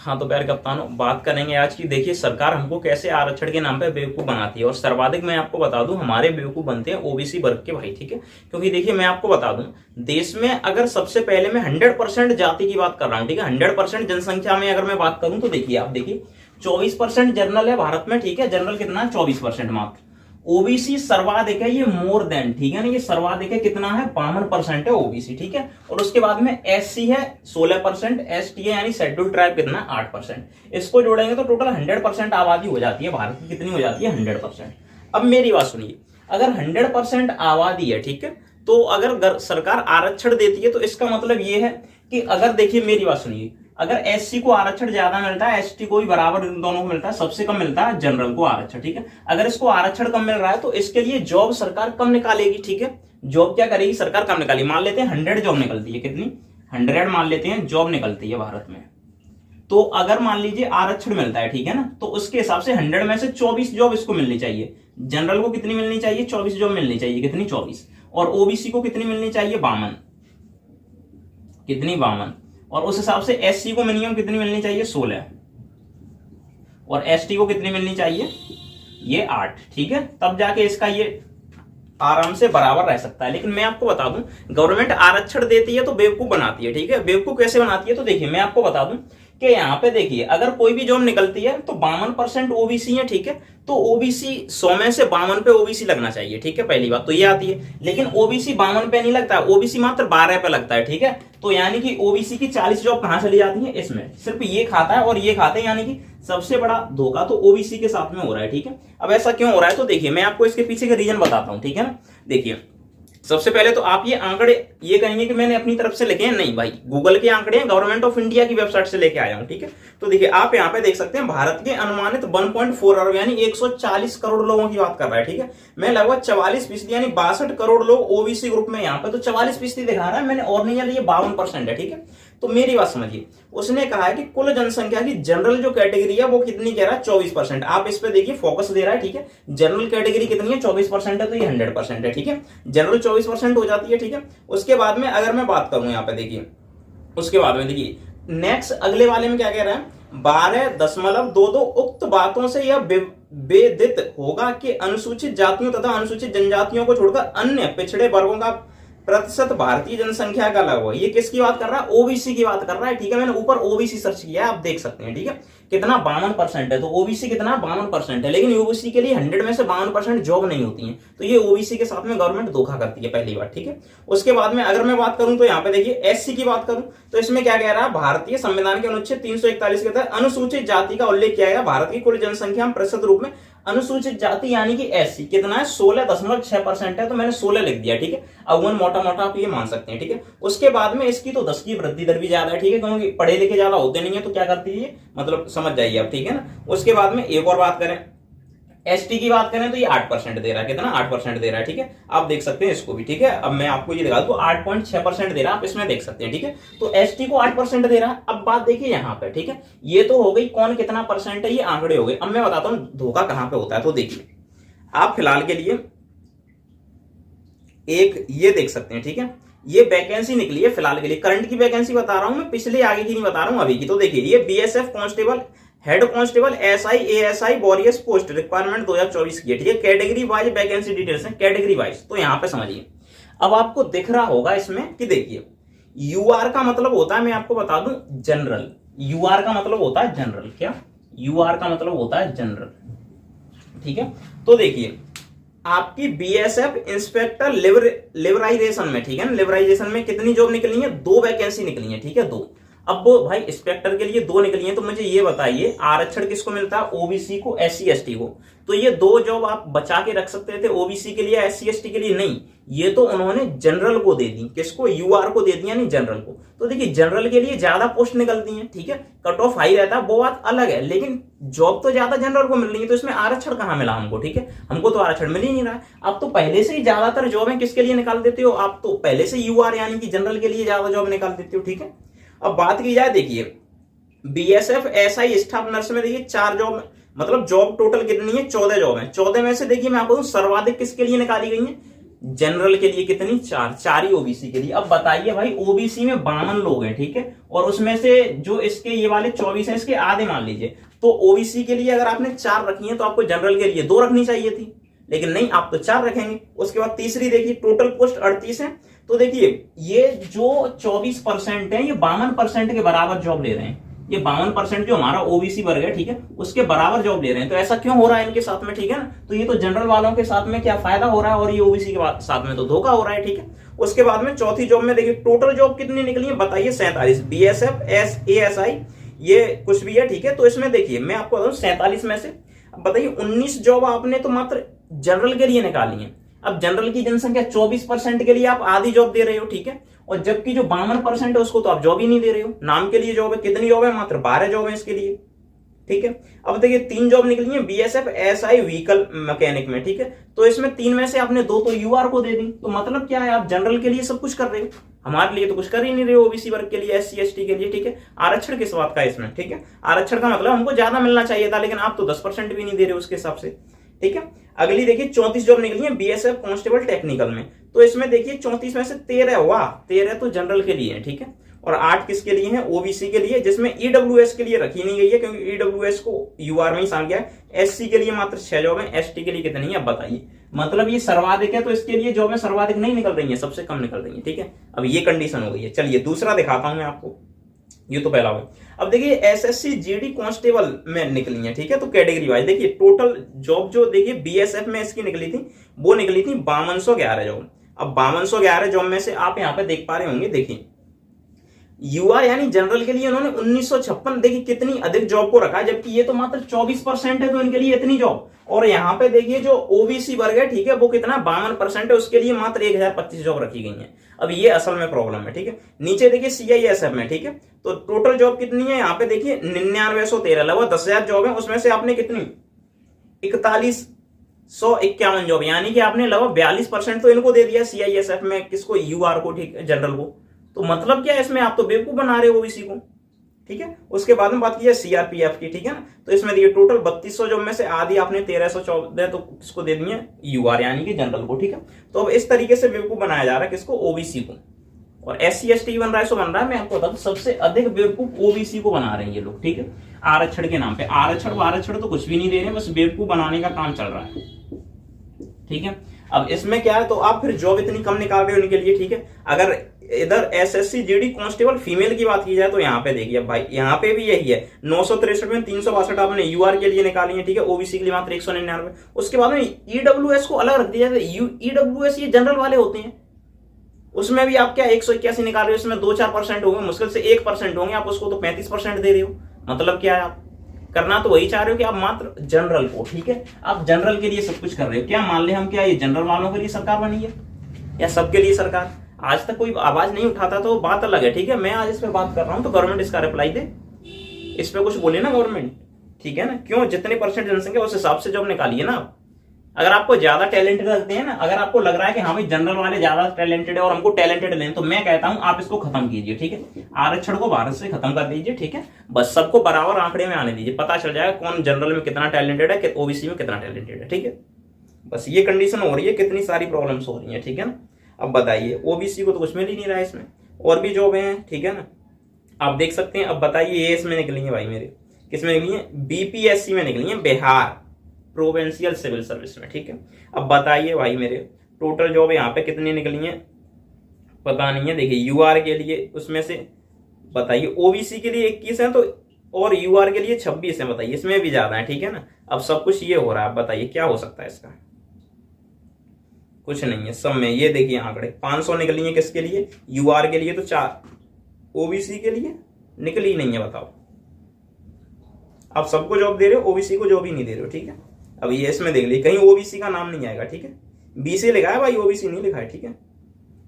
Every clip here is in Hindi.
हाँ तो प्यारे कप्तानों, बात करेंगे आज की। देखिए सरकार हमको कैसे आरक्षण के नाम पे बेवकूफ बनाती है, और सर्वाधिक मैं आपको बता दूं हमारे बेवकूफ बनते हैं ओबीसी वर्ग के भाई, ठीक है। क्योंकि देखिए मैं आपको बता दूं, देश में अगर सबसे पहले मैं 100% जाति की बात कर रहा हूं, ठीक है, 100% जनसंख्या में अगर मैं बात करूं तो देखिए आप देखिए 24% जनरल है भारत में, ठीक है। जनरल कितना, 24% मात्र। ओबीसी सर्वाधिक है, ये मोर देन, ठीक है ना, ये सर्वाधिक है, कितना है, 52% है ओबीसी, ठीक है। और उसके बाद में एससी है 16%, एसटी है यानी शेड्यूल ट्राइब कितना, 8%। इसको जोड़ेंगे तो टोटल 100% आबादी हो जाती है भारत की। कितनी हो जाती है, 100%। अब मेरी बात सुनिए, अगर 100% आबादी है, ठीक है, तो अगर सरकार आरक्षण देती है तो इसका मतलब ये है कि अगर, देखिए मेरी बात सुनिए, अगर एससी को आरक्षण ज्यादा मिलता है, एसटी को भी बराबर, इन दोनों को मिलता है, सबसे कम मिलता है जनरल को आरक्षण, ठीक है। अगर इसको आरक्षण कम मिल रहा है तो इसके लिए जॉब सरकार कम निकालेगी, ठीक है। जॉब क्या करेगी सरकार, कम निकालेगी। मान लेते हैं 100 जॉब निकलती है, कितनी, 100 मान लेते हैं जॉब निकलती है भारत में। तो अगर मान लीजिए आरक्षण मिलता है, ठीक है ना, तो उसके हिसाब से 100 में से 24 जॉब इसको मिलनी चाहिए। जनरल को कितनी मिलनी चाहिए, 24 जॉब मिलनी चाहिए, कितनी, 24। और ओबीसी को कितनी मिलनी चाहिए, 52, कितनी, 52। और उस हिसाब से एससी को मिनिमम कितनी मिलनी चाहिए, 16। और एसटी को कितनी मिलनी चाहिए, ये 8, ठीक है। तब जाके इसका ये आराम से बराबर रह सकता है। लेकिन मैं आपको बता दूं, गवर्नमेंट आरक्षण देती है तो बेवकूफ बनाती है, ठीक है। बेवकूफ कैसे बनाती है, तो देखिए मैं आपको बता दूं कि यहाँ पे देखिए, अगर कोई भी जॉब निकलती है तो 52% ओबीसी है, ठीक है। तो ओबीसी 100 में से 52 पे ओबीसी लगना चाहिए, ठीक है, पहली बात तो ये आती है। लेकिन ओबीसी 52 पे नहीं लगता, ओबीसी मात्र 12 पे लगता है, ठीक है। तो यानी कि ओबीसी की 40 जॉब कहां चली जाती है, इसमें सिर्फ ये खाता है और ये खाते हैं, यानी कि सबसे बड़ा धोखा तो ओबीसी के साथ में हो रहा है, ठीक है। अब ऐसा क्यों हो रहा है, तो देखिए मैं आपको इसके पीछे का रीजन बताता हूं, ठीक है ना। देखिए सबसे पहले तो आप ये आंकड़े ये कहेंगे कि मैंने अपनी तरफ से लिखे हैं, नहीं भाई, गूगल के आंकड़े हैं, गवर्नमेंट ऑफ इंडिया की वेबसाइट से लेके आया हूं, ठीक है। तो देखिए आप यहाँ पे देख सकते हैं, भारत के अनुमानित 1.4 अरब यानी 140 करोड़ लोगों की बात कर रहा है, ठीक है। मैं लगभग 44% यानी 62 करोड़ लोग ओबीसी ग्रुप में, यहाँ पे तो 44% दिखा रहा है मैंने, और नहीं, ये 52% है, ठीक है। तो मेरी बात समझिए, उसने कहा है कि कुल जनसंख्या की जनरल जो कैटेगरी है वो कितनी कह रहा है, 24%। आप इस पे देखिए फोकस दे रहा है, ठीक है। जनरल कैटेगरी कितनी है, 24% है, तो ये 100% है, ठीक है। जनरल 24% हो जाती है, ठीक है। उसके बाद में अगर मैं बात करूं, यहाँ पे देखिए, उसके बाद में देखिए नेक्स्ट अगले वाले में क्या कह रहा है, 12.22 उक्त बातों से यह वेदित होगा कि अनुसूचित जातियों तथा अनुसूचित जनजातियों को छोड़कर अन्य पिछड़े वर्गों का प्रतिशत भारतीय जनसंख्या का लगभग, ये किसकी बात कर रहा है, ओबीसी की बात कर रहा है, ठीक है। मैंने ऊपर ओबीसी सर्च किया है, आप देख सकते हैं, ठीक है, कितना, 52% है। तो ओबीसी कितना, 52% है। लेकिन ओबीसी के लिए 100 में से 52% जॉब नहीं होती है, तो ये ओबीसी के साथ में गवर्नमेंट धोखा करती है, पहली बात, ठीक है। उसके बाद में अगर मैं बात करूं तो यहाँ पे देखिए एससी की बात करूं तो इसमें क्या कह रहा है, भारतीय संविधान के अनुच्छेद 341 के तहत अनुसूचित जाति का उल्लेख किया गया। भारत की कुल जनसंख्या में प्रतिशत रूप में अनुसूचित जाति यानी कि एससी कितना है, 16.6% है, तो मैंने 16 लिख दिया, ठीक है। अवन मोटा मोटा आप ये मान सकते हैं, ठीक है। उसके बाद में इसकी तो 10 की वृद्धि दर भी ज्यादा है, ठीक है, क्योंकि पढ़े लिखे ज्यादा होते नहीं है, तो क्या करती है, मतलब समझ जाइए आप, ठीक है ना। उसके बाद में एक और बात करें, एसटी की बात करें तो ये 8% दे रहा है, कितना, 8% दे रहा है, ठीक है। आप देख सकते हैं इसको भी, ठीक है। अब मैं आपको ये दिखा दूं, 8.6% दे रहा है, आप इसमें देख सकते हैं, ठीक है। तो एसटी को 8% दे रहा है। अब बात देखिए यहाँ पे, ठीक है, ये तो हो गई कौन कितना परसेंट है, ये आंकड़े हो गए। अब मैं बताता हूं धोखा कहां पे होता है। तो देखिए आप फिलहाल के लिए एक ये देख सकते हैं, ठीक है, ये वैकेंसी निकली है फिलहाल के लिए, करंट की वैकेंसी बता रहा हूं मैं, पिछले आगे की नहीं बता रहा हूं, अभी की। तो देखिए ये BSF constable, head constable, SI, ASI, warriors post requirement 2024 की है, ठीक है। कैटेगरी वाइज वैकेंसी डिटेल्स है, कैटेगरी वाइज। तो यहां पे समझिए, अब आपको दिख रहा होगा इसमें कि देखिए यूआर का मतलब होता है, मैं आपको बता दूं, जनरल। यूआर का मतलब होता है जनरल, क्या, यूआर का मतलब होता है जनरल, ठीक है। तो देखिए आपकी बीएसएफ इंस्पेक्टर लिबराइजेशन में, ठीक है ना, लिबराइजेशन में कितनी जॉब निकली है, 2 वैकेंसी निकली है, ठीक है, 2। अब वो भाई इंस्पेक्टर के लिए 2 निकली है, तो मुझे ये बताइए आरक्षण किसको मिलता है, ओबीसी को, एससी एसटी को। तो ये 2 जॉब आप बचा के रख सकते थे ओबीसी के लिए, एससी एसटी के लिए नहीं, ये तो उन्होंने जनरल को दे दी, किसको, यूआर को दे दिया, नहीं जनरल को। तो देखिए जनरल के लिए ज्यादा पोस्ट निकलती हैं, ठीक है, कट ऑफ हाई रहता है, वो बात अलग है, लेकिन जॉब तो ज्यादा जनरल को मिल रही है, तो इसमें आरक्षण कहां मिला हमको, ठीक है। हमको तो आरक्षण मिल ही नहीं रहा है। आप तो पहले से ही ज्यादातर जॉबें किसके लिए निकाल देते हो, आप तो पहले से यूआर यानी कि जनरल के लिए ज्यादा जॉब निकाल देते हो, ठीक है। अब बात की जाए, देखिए बीएसएफ एसआई स्टाफ नर्स में देखिए 4 जॉब, मतलब जॉब टोटल कितनी है, 14 जॉब है। 14 में से देखिए मैं आपको सर्वाधिक किसके लिए निकाली गई है, जनरल के लिए कितनी, 4, 4 ही ओबीसी के लिए। अब बताइए भाई, ओबीसी में 52 लोग हैं, ठीक है, और उसमें से जो इसके ये वाले 24 हैं, इसके आधे मान लीजिए, तो ओबीसी के लिए अगर आपने 4 रखी है तो आपको जनरल के लिए 2 रखनी चाहिए थी, लेकिन नहीं, आप तो 4 रखेंगे। उसके बाद तीसरी देखिए, टोटल पोस्ट 38 है, तो देखिए ये जो 24% है, ये 52% के बराबर जॉब ले रहे हैं। ये 52% जो हमारा ओबीसी वर्ग है, ठीक है, उसके बराबर जॉब ले रहे हैं। तो ऐसा क्यों हो रहा है इनके साथ में, ठीक है ना? तो ये तो जनरल वालों के साथ में क्या फायदा हो रहा है, और ये ओबीसी के साथ में तो धोखा हो रहा है, ठीक है। उसके बाद में चौथी जॉब में देखिए, टोटल जॉब कितनी निकली है बताइए, 47। बीएसएफ, एएसआई, ये कुछ भी है, ठीक है। तो इसमें देखिए मैं आपको बताऊं, 47 में से अब बताइए 19 जॉब आपने तो मात्र जनरल के लिए निकाली है। अब जनरल की जनसंख्या 24% के लिए आप आधी जॉब दे रहे हो, ठीक है, और जबकि जो 52% है उसको तो आप जॉब ही नहीं दे रहे हो। नाम के लिए जॉब है, कितनी जॉब है, मात्र 12 जॉब है इसके लिए, ठीक है। अब देखिए 3 जॉब निकली है बीएसएफ, एसआई, व्हीकल मैकेनिक में, ठीक है। तो इसमें 3 में से आपने 2 तो यूआर को दे दी। तो मतलब क्या है, आप जनरल के लिए सब कुछ कर रहे हो, हमारे लिए तो कुछ कर ही नहीं रहे हो, ओबीसी वर्ग के लिए, एससी एसटी के लिए, ठीक है। आरक्षण किस बात का है इसमें, ठीक है, आरक्षण का मतलब हमको ज्यादा मिलना चाहिए था, लेकिन आप तो 10% भी नहीं दे रहे हो उसके हिसाब से, ठीक है। अगली देखिए 34 जॉब निकली है बीएसएफ कांस्टेबल टेक्निकल में। तो इसमें देखिए 34 में से 13, वाह, 13 तो जनरल के लिए है, ठीक है, और 8 किसके लिए है, ओबीसी के लिए, जिसमें ईडब्ल्यूएस के लिए रखी नहीं गई है, क्योंकि ईडब्ल्यूएस को यूआर में ही शामिल किया है। एससी के लिए मात्र 6 जॉब है, एसटी के लिए कितनी है, अब बताइए। मतलब ये सर्वाधिक है, तो इसके लिए जॉब में सर्वाधिक नहीं निकल रही है, सबसे कम निकल रही है, ठीक है। अब ये कंडीशन हो गई है। चलिए दूसरा दिखाता हूं मैं आपको, ये तो पहला हुआ। अब देखिए एसएससी जीडी कांस्टेबल में निकली है, ठीक है, तो कैटेगरी वाइज देखिए टोटल जॉब जो देखिए बीएसएफ में इसकी निकली थी, वो निकली थी 5211 जॉब। अब 5211 जॉब में से आप यहां पे देख पा रहे होंगे, देखिए यूआर यानी जनरल के लिए उन्होंने 1956, देखिए कितनी अधिक जॉब को रखा है, जबकि ये तो मात्र 24% है, तो इनके लिए इतनी जॉब। और यहाँ पे देखिए जो ओबीसी वर्ग है, ठीक है, वो कितना 52% है, उसके लिए मात्र 1025 जॉब रखी गई है। अब ये असल में प्रॉब्लम है, ठीक है। नीचे देखिए सीआईएसएफ में, ठीक है, तो टोटल जॉब कितनी है, यहाँ पे देखिए 9913, लगभग 10,000 जॉब है, उसमें से आपने कितनी 4151 जॉब, यानी कि आपने लगभग 42% तो इनको दे दिया सीआईएसएफ में, किसको, यूआर को, ठीक है, जनरल को। तो मतलब क्या है इसमें, आप तो बेवकूफ बना रहे हो ओबीसी को, ठीक है। उसके बाद में बात की सीआरपीएफ की, ठीक है ना, तो इसमें देखिए टोटल 3200 जॉब में से आधी आपने 1314 तो किसको दे दी है, यूआर यानी कि जनरल को, ठीक है। तो अब इस तरीके से बेवकूफ बनाया जा रहा है किसको, ओबीसी को। और एससी एसटी बन रहा है, सो बन रहा है, मैं आपको बता दूं सबसे अधिक बेवकूफ ओबीसी को बना रहे हैं ये लोग, ठीक है, आरक्षण के नाम पे। आरक्षण तो कुछ भी नहीं दे रहे, बस बेवकूफ बनाने का काम चल रहा है, ठीक है। अब इसमें क्या है, तो आप फिर जॉब इतनी कम निकाल रहे हो इनके लिए, ठीक है। अगर इधर एसएससी जीडी कांस्टेबल फीमेल की बात की जाए, तो यहाँ पे देखिए भाई, यहाँ पे भी यही है, 963 में 362 आपने यूआर के लिए निकाली है, ठीक है, ओबीसी के लिए मात्र 199। उसके बाद में ईडब्ल्यूएस को अलग रख दिया जाता है। ईडब्ल्यूएस ये जनरल वाले होते हैं, उसमें भी आप क्या 181 निकाल रहे हो, उसमें 2-4% होंगे, मुश्किल से 1% होंगे, आप उसको तो 35% दे रहे हो। मतलब क्या है, आप करना तो वही चाह रहे हो कि आप मात्र जनरल को, ठीक है, आप जनरल के लिए सब कुछ कर रहे हो। क्या मान ले हम, क्या ये जनरल वालों के लिए सरकार बनी है या सबके लिए सरकार? आज तक कोई आवाज नहीं उठाता, तो बात अलग है, ठीक है। मैं आज इस पे बात कर रहा हूं, तो गवर्नमेंट इसका रिप्लाई दे, इस पे कुछ बोले ना गवर्नमेंट, ठीक है ना। क्यों, जितने परसेंट जनसंख्या उस हिसाब से जॉब निकालिए ना। अगर आपको ज्यादा टैलेंटेड लगते हैं ना, अगर आपको लग रहा है कि हाँ भाई जनरल वाले ज्यादा टैलेंटेड है और हमको टैलेंटेड लें, तो मैं कहता हूं आप इसको खत्म कीजिए, ठीक है। आरक्षण को भारत से खत्म कर दीजिए, ठीक है, बस सबको बराबर आंकड़े में आने दीजिए, पता चल जाएगा कौन जनरल में कितना टैलेंटेड है, ओबीसी में कितना टैलेंटेड है, ठीक है। बस ये कंडीशन हो रही है, कितनी सारी प्रॉब्लम्स हो रही है, ठीक है ना। अब बताइए ओबीसी को तो कुछ मिल ही नहीं रहा है इसमें, और भी जॉब हैं, ठीक है ना, आप देख सकते हैं। अब बताइए ये इसमें निकली है भाई मेरे, किसमें निकली है, बीपीएससी में निकली है, बिहार प्रोविंशियल सिविल सर्विस में, ठीक है। अब बताइए भाई मेरे, टोटल जॉब यहाँ पे कितनी निकली है पता नहीं है। देखिए यूआर के लिए उसमें से बताइए, ओबीसी के लिए 21 है, तो और यूआर के लिए 26 है, बताइए इसमें भी ज्यादा है, ठीक है ना। अब सब कुछ ये हो रहा है, बताइए क्या हो सकता है इसका, कुछ नहीं है सब में। ये देखिए आंकड़े 500 निकली है किसके लिए, यूआर के लिए, तो 4 ओबीसी के लिए निकली ही नहीं है, बताओ। आप सबको जॉब दे रहे हो, ओबीसी को जॉब ही नहीं दे रहे हो, ठीक है। अब ये इसमें देख लीजिए, कहीं ओबीसी का नाम नहीं आएगा, ठीक है, बीसी लिखा है भाई, ओबीसी नहीं लिखा है, ठीक है।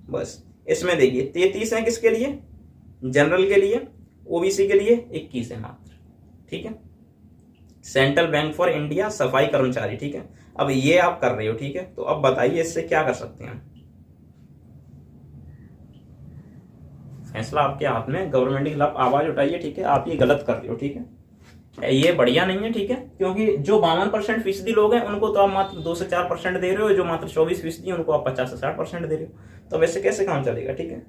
बस इसमें देखिए 33 है किसके लिए, जनरल के लिए, ओबीसी के लिए 21 है मात्र, ठीक है। सेंट्रल बैंक फॉर इंडिया सफाई कर्मचारी, ठीक है। अब ये आप कर रहे हो, ठीक है, तो अब बताइए इससे क्या कर सकते हैं, फैसला आपके हाथ में, गवर्नमेंट के खिलाफ आवाज उठाइए, ठीक है, आप ये गलत कर रहे हो, ठीक है। ये बढ़िया नहीं है, ठीक है, क्योंकि जो 52% फीसदी लोग हैं उनको तो आप मात्र 2 से 4% दे रहे हो, जो मात्र 24% उनको आप 50 से 60% दे रहे हो, तो वैसे कैसे काम चलेगा, ठीक है।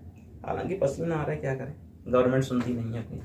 हालांकि पसीना आ रहा है, क्या करें, गवर्नमेंट सुनती नहीं है अपनी।